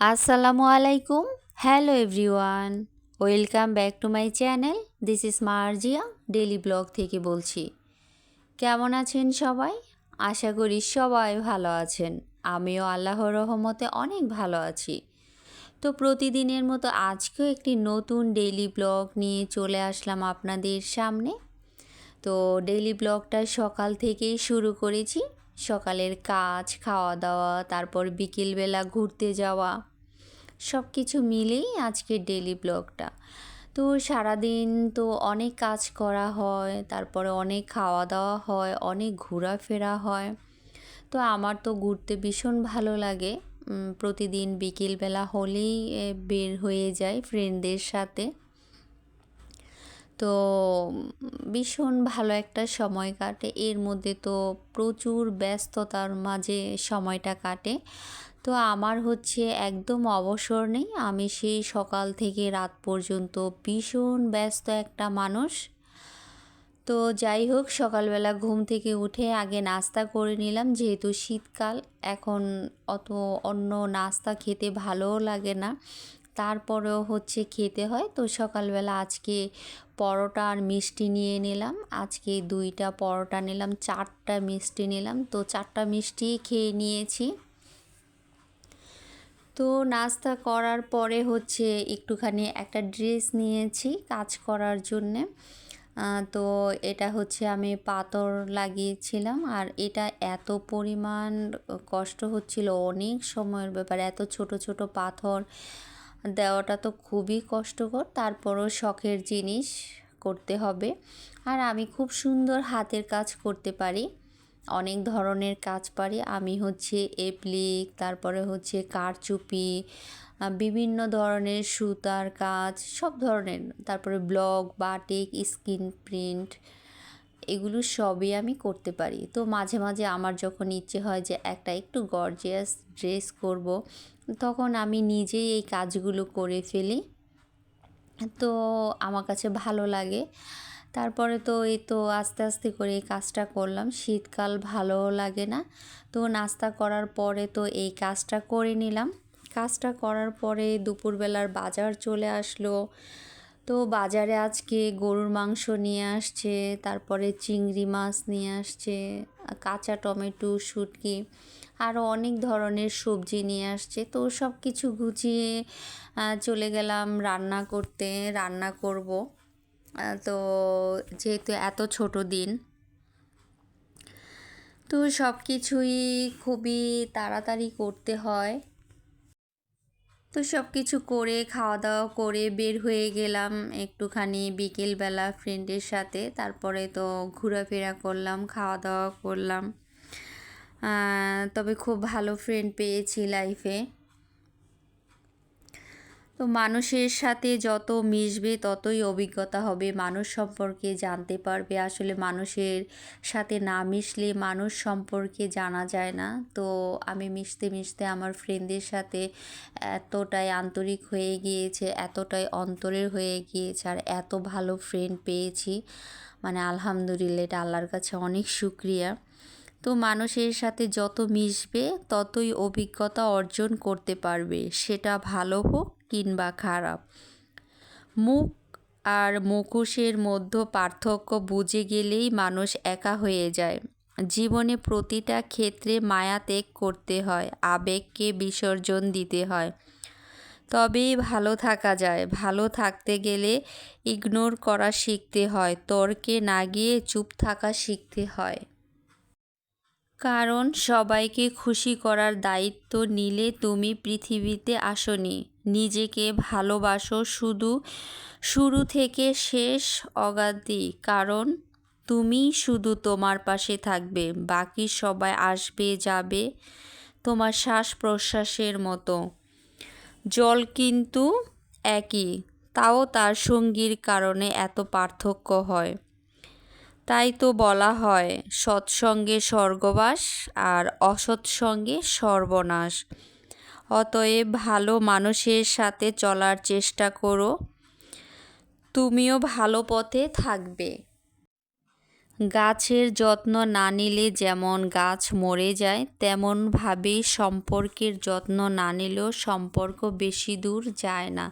আসসালামু আলাইকুম। Hello everyone, welcome back to my channel. This is Marjia daily blog থেকে বলছি। কেমন আছেন সবাই? আশা করি সবাই ভালো আছেন। আমিও আল্লাহর রহমতে অনেক ভালো আছি। তো প্রতিদিনের মতো আজকেও একটি নতুন ডেইলি ব্লগ নিয়ে চলে আসলাম আপনাদের সামনে। তো ডেইলি ব্লগটা সকাল থেকেই শুরু করেছি। সকালের কাজ, খাওয়া দাওয়া, তারপর বিকেলবেলা ঘুরতে যাওয়া, সব কিছু মিলেই আজকের ডেইলি ব্লগটা। তো সারাদিন তো অনেক কাজ করা হয়, তারপরে অনেক খাওয়া দাওয়া হয়, অনেক ঘোরাফেরা হয়। তো আমার তো ঘুরতে ভীষণ ভালো লাগে। প্রতিদিন বিকেলবেলা হলেই বের হয়ে যাই ফ্রেন্ডদের সাথে। তো ভীষণ ভালো একটা সময় কাটে। এর মধ্যে তো প্রচুর ব্যস্ততার মাঝে সময়টা কাটে। তো আমার হচ্ছে একদম অবসর নেই। আমি সেই সকাল থেকে রাত পর্যন্ত ভীষণ ব্যস্ত একটা মানুষ। তো যাই হোক, সকালবেলা ঘুম থেকে উঠে আগে নাস্তা করে নিলাম, যেহেতু শীতকাল। এখন অত অন্য নাস্তা খেতে ভালোও লাগে না, তারপরেও হচ্ছে খেতে হয়। তো সকালবেলা আজকে পরোটা আর মিষ্টি নিয়ে নিলাম। আজকে 2টা পরোটা নিলাম, 4টা মিষ্টি নিলাম। তো 4টা মিষ্টি খেয়ে নিয়েছি। তো নাস্তা করার পরে হচ্ছে একটুখানি একটা ড্রেস নিয়েছি কাজ করার জন্যে। তো এটা হচ্ছে আমি পাথর লাগিয়েছিলাম, আর এটা এত পরিমাণ কষ্ট হচ্ছিল, অনেক সময়ের ব্যাপার। এত ছোট ছোট পাথর দেওয়াটা তো খুবই কষ্টকর, তারপরও শখের জিনিস করতে হবে। আর আমি খুব সুন্দর হাতের কাজ করতে পারি, অনেক ধরনের কাজ পারি। আমি হচ্ছে এপ্লিক, তারপরে হচ্ছে কারচুপি, বিভিন্ন ধরনের সুতার কাজ, সব ধরনের, তারপরে ব্লক, বাটিক, স্ক্রিন প্রিন্ট, এগুলো সবই আমি করতে পারি। তো মাঝে মাঝে আমার যখন ইচ্ছে হয় যে একটা একটু গর্জিয়াস ড্রেস করব, তখন আমি নিজেই এই কাজগুলো করে ফেলি। তো আমার কাছে ভালো লাগে। তারপরে তো এই তো আস্তে আস্তে করে এই কাজটা করলাম। শীতকাল ভালোও লাগে না। তো নাস্তা করার পরে তো এই কাজটা করে নিলাম। কাজটা করার পরে দুপুরবেলার বাজার চলে আসলো। তো বাজারে আজকে গরুর মাংস নিয়ে আসছে, তারপরে চিংড়ি মাছ নিয়ে আসছে, কাঁচা টমেটো, শুটকি, আরও অনেক ধরনের সবজি নিয়ে আসছে। তো সব কিছু গুছিয়ে চলে গেলাম রান্না করতে। রান্না করব। তো যেহেতু এত ছোট দিন, তো সব কিছুই খুবই তাড়াতাড়ি করতে হয়। তো সব কিছু করে খাওয়া দাওয়া করে বের হয়ে গেলাম একটুখানি বিকেলবেলা ফ্রেন্ডের সাথে। তারপরে তো ঘোরাফেরা করলাম, খাওয়া দাওয়া করলাম। তবে খুব ভালো ফ্রেন্ড পেয়েছি লাইফে। তো মানুষের সাথে যত মিশবে ততই অভিজ্ঞতা হবে, মানুষ সম্পর্কে জানতে পারবে। আসলে মানুষের সাথে না মিশলে মানুষ সম্পর্কে জানা যায় না। তো আমি মিশতে মিশতে আমার ফ্রেন্ডদের সাথে এতটাই আন্তরিক হয়ে গিয়েছে, এতটাই অন্তরের হয়ে গিয়েছে, আর এত ভালো ফ্রেন্ড পেয়েছি, মানে আলহামদুলিল্লাহ, এটা আল্লাহর কাছে অনেক শুকরিয়া। তো মানুষের সাথে যত মিশবে ততই অভিজ্ঞতা অর্জন করতে পারবে, সেটা ভালো হোক কিংবা খারাপ। মুখ আর মুখোশের মধ্যে পার্থক্য বুঝে গেলেই মানুষ একা হয়ে যায়। জীবনে প্রতিটা ক্ষেত্রে মায়া ত্যাগ করতে হয়, আবেগকে বিসর্জন দিতে হয়, তবেই ভালো থাকা যায়। ভালো থাকতে গেলে ইগনোর করা শিখতে হয়, তর্কে না গিয়ে চুপ থাকা শিখতে হয়। কারণ সবাইকে খুশি করার দায়িত্ব নিলে তুমি পৃথিবীতে আসনি। নিজেকে ভালোবাসো শুধু শুরু থেকে শেষ অগাধি, কারণ তুমি শুধু তোমার পাশে থাকবে, বাকি সবাই আসবে যাবে তোমার শ্বাস প্রশ্বাসের মতো। জল কিন্তু একই, তাও তার সঙ্গীর কারণে এত পার্থক্য হয়। তাই তো বলা হয় সৎসঙ্গে স্বর্গবাস আর অসৎসঙ্গে সর্বনাশ। অতএব ভালো মানুষের সাথে চলার চেষ্টা করো, তুমিও ভালো পথে থাকবে। গাছের যত্ন না নিলে যেমন গাছ মরে যায়, তেমনভাবেই সম্পর্কের যত্ন না নিলেও সম্পর্ক বেশি দূর যায় না।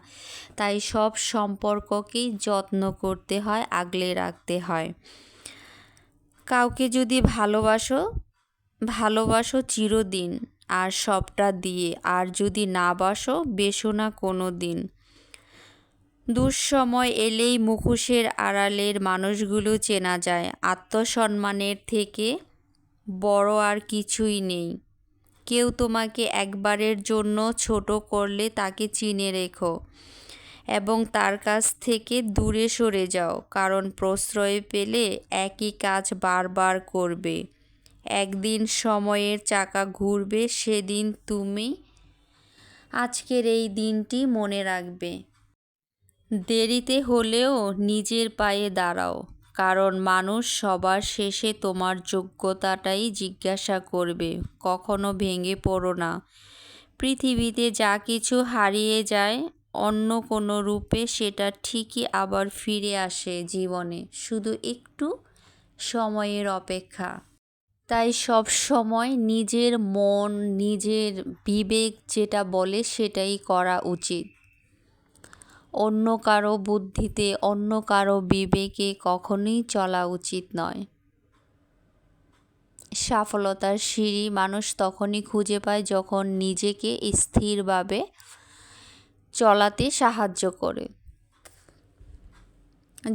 তাই সব সম্পর্ককেই যত্ন করতে হয়, আগলে রাখতে হয়। কাউকে যদি ভালোবাসো চিরদিন, আর সবটা দিয়ে। আর যদি না বাসো, বেসো না কোনো দিন। দুঃসময় এলেই মুখোশের আড়ালের মানুষগুলো চেনা যায়। আত্মসম্মানের থেকে বড় আর কিছুই নেই। কেউ তোমাকে একবারের জন্য ছোট করলে তাকে চিনে রেখো এবং তার কাছ থেকে দূরে সরে যাও, কারণ প্রশ্রয় পেলে একই কাজ বারবার করবে। একদিন সময়ের চাকা ঘুরবে, সেদিন তুমি আজকের এই দিনটি মনে রাখবে। দেরিতে হলেও নিজের পায়ে দাঁড়াও, কারণ মানুষ সবার শেষে তোমার যোগ্যতাটাই জিজ্ঞাসা করবে। কখনো ভেঙে পড়ো না। পৃথিবীতে যা কিছু হারিয়ে যায় অন্য কোনো রূপে, সেটা ঠিকই আবার ফিরে আসে জীবনে, শুধু একটু সময়ের অপেক্ষা। তাই সব সময় নিজের মন, নিজের বিবেক যেটা বলে সেটাই করা উচিত। অন্য কারো বুদ্ধিতে, অন্য কারো বিবেকে কখনোই চলা উচিত নয়। সফলতার সিঁড়ি মানুষ তখনই খুঁজে পায় যখন নিজেকে স্থিরভাবে চলাতে সাহায্য করে।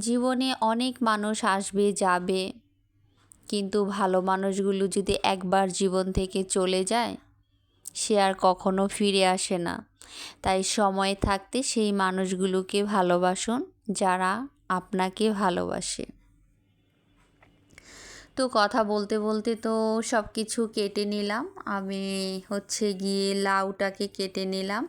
জীবনে অনেক মানুষ আসবে যাবে, কিন্তু ভালো মানুষগুলো যদি একবার জীবন থেকে চলে যায়, সে আর কখনো ফিরে আসে না। তাই সময় থাকতে সেই মানুষগুলোকে ভালোবাসুন যারা আপনাকে ভালোবাসে। তো কথা বলতে বলতে তো সব কিছু কেটে নিলাম। আমি গিয়ে লাউটাকে কেটে নিলাম,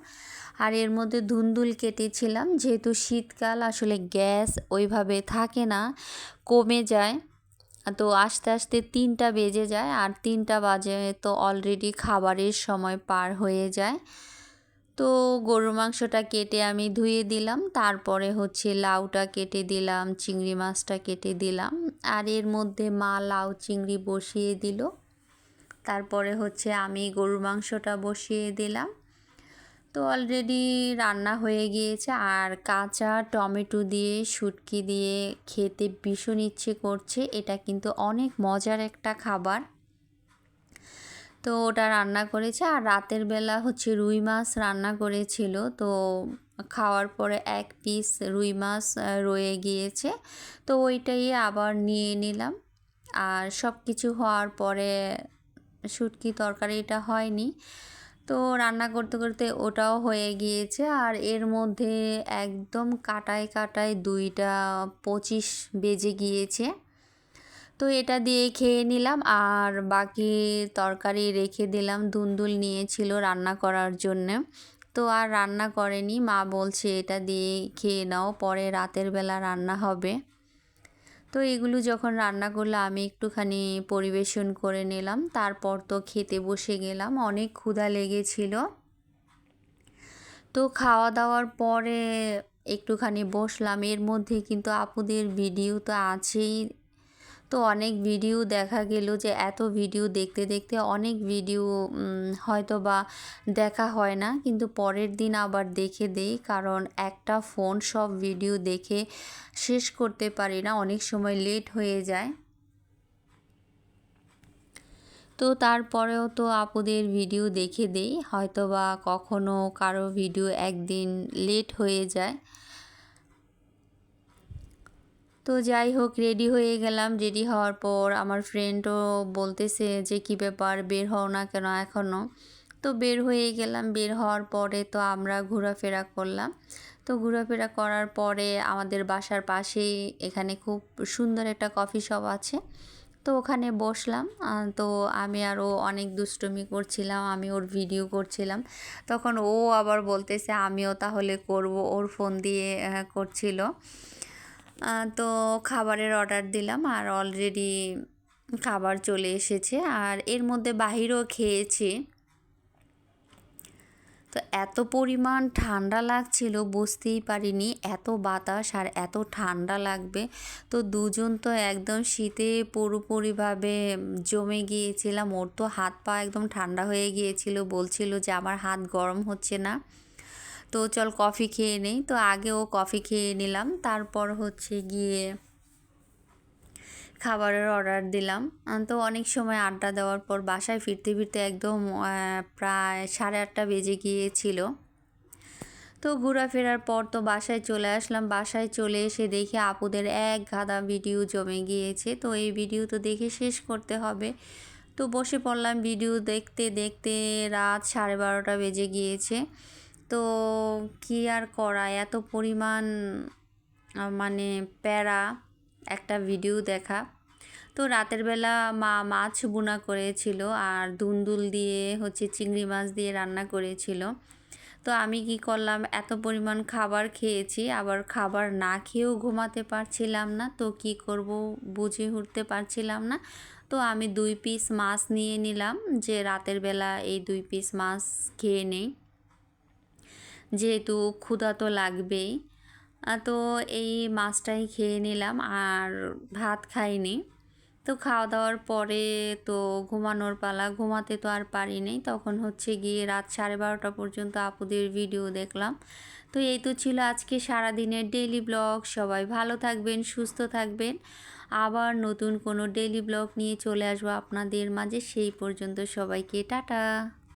আর এর মধ্যে ধুন্দুল কেটেছিলাম। যেহেতু শীতকাল, আসলে গ্যাস ওইভাবে থাকে না, কমে যায়। তো আস্তে আস্তে 3টা বেজে যায়, আর 3টা বাজে তো অলরেডি খাবারের সময় পার হয়ে যায়। তো গরুর মাংসটা কেটে আমি ধুয়ে দিলাম, তারপরে লাউটা কেটে দিলাম, চিংড়ি মাছটা কেটে দিলাম, আর এর মধ্যে মা লাউ চিংড়ি বসিয়ে দিল। তারপরে আমি গরুর মাংসটা বসিয়ে দিলাম। তো অলরেডি রান্না হয়ে গিয়েছে, আর কাঁচা টমেটো দিয়ে শুটকি দিয়ে খেতে ভীষণ ইচ্ছে করছে। এটা কিন্তু অনেক মজার একটা খাবার। তো ওটা রান্না করেছে, আর রাতের বেলা রুই মাছ রান্না করেছিল। তো খাওয়ার পরে 1 পিস রুই মাছ রয়ে গিয়েছে, তো ওইটাই আবার নিয়ে নিলাম। আর সব কিছু হওয়ার পরে শুটকি তরকারিটা হয়নি, তো রান্না করতে করতে ওটাও হয়ে গিয়েছে। আর এর মধ্যে একদম কাটায় কাটায় 2টা 25 বেজে গিয়েছে। তো এটা দিয়ে খেয়ে নিলাম, আর বাকি তরকারি রেখে দিলাম। ধুন্দুল নিয়েছিল রান্না করার জন্যে, তো আর রান্না করেনি। মা বলছে এটা দিয়ে খেয়ে নাও, পরে রাতের বেলা রান্না হবে। তো এগুলো যখন রান্না করলে আমি একটুখানি পরিবেশন করে নিলাম, তারপর তো খেতে বসে গেলাম। অনেক ক্ষুধা লেগেছিল। তো খাওয়া দাওয়ার পরে একটুখানি বসলাম। এর মধ্যে কিন্তু আপুদের ভিডিও তো আছেই। তো অনেক ভিডিও দেখা গেল যে এত ভিডিও দেখতে দেখতে অনেক ভিডিও হয়তো বা দেখা হয় না, কিন্তু পরের দিন আবার দেখে দেই, কারণ একটা ফোন সব ভিডিও দেখে শেষ করতে পারি না, অনেক সময় লেট হয়ে যায়। তো তারপরেও তো আপুদের ভিডিও দেখে দেই, হয়তো বা কখনো কারো ভিডিও একদিন লেট হয়ে যায়। তো যাই হোক, রেডি হয়ে গেলাম। রেডি হওয়ার পর আমার ফ্রেন্ডও বলতেছে যে কী ব্যাপার, বের হও না কেন এখনও। তো বের হয়ে গেলাম। বের হওয়ার পরে তো আমরা ঘোরাফেরা করলাম। তো ঘোরাফেরা করার পরে আমাদের বাসার পাশেই এখানে খুব সুন্দর একটা কফি শপ আছে, তো ওখানে বসলাম। তো আমি আরও অনেক দুষ্টুমি করছিলাম, আমি ওর ভিডিও করছিলাম। তখন ও আবার বলতেছে আমিও তাহলে করব, ওর ফোন দিয়ে করছিল। তো খাবারের অর্ডার দিলাম, আর অলরেডি খাবার চলে এসেছে। আর এর মধ্যে বাহিরেও খেয়েছি। তো এত পরিমাণ ঠান্ডা লাগছিল বুঝতেই পারিনি এত বাতাস আর এত ঠান্ডা লাগবে। তো দুজন তো একদম শীতে পুরোপুরিভাবে জমে গিয়েছিলাম। ওর তো হাত পা একদম ঠান্ডা হয়ে গিয়েছিল, বলছিল যে আমার হাত গরম হচ্ছে না, তো চল কফি খেয়ে নেই। তো আগে ও কফি খেয়ে নিলাম, তারপর হচ্ছে গিয়ে খাবারের অর্ডার দিলাম। তো অনেক সময় আড্ডা দেওয়ার পর বাসায় ফিরতে ফিরতে একদম প্রায় 8:30 বেজে গিয়েছিল। তো ঘোরাফেরার পর তো বাসায় চলে আসলাম। বাসায় চলে এসে দেখি আপুদের এক গাদা ভিডিও জমে গিয়েছে। তো এই ভিডিও তো দেখে শেষ করতে হবে। তো বসে পড়লাম ভিডিও দেখতে দেখতে, রাত 12:30 বেজে গিয়েছে। তো কি আর করা, এত পরিমাণ মানে প্যারা একটা ভিডিও দেখা। তো রাতের বেলা মা মাছ ভুনা করেছিল আর দুন্দুল দিয়ে হচ্ছে চিংড়ি মাছ দিয়ে রান্না করেছিল। তো আমি কি করলাম, এত পরিমাণ খাবার খেয়েছি, আবার খাবার না খেয়েও ঘুমাতে পারছিলাম না। তো কি করব বুঝে উঠতে পারছিলাম না। তো আমি 2 পিস মাছ নিয়ে নিলাম, যে রাতের বেলা এই 2 পিস মাছ খেয়ে নেই, যেহেতু ক্ষুধা তো লাগবেই। তো এই মাছটাই খেয়ে নিলাম আর ভাত খাইনি। তো খাওয়া দাওয়ার পরে তো ঘুমানোর পালা, ঘুমাতে তো আর পারি নাই। তখন হচ্ছে গিয়ে রাত 12:30 পর্যন্ত আপুদের ভিডিও দেখলাম। তো এই তো ছিল আজকে সারাদিনের ডেইলি ব্লগ। সবাই ভালো থাকবেন, সুস্থ থাকবেন। আবার নতুন কোনো ডেইলি ব্লগ নিয়ে চলে আসবো আপনাদের মাঝে। সেই পর্যন্ত সবাইকে টাটা।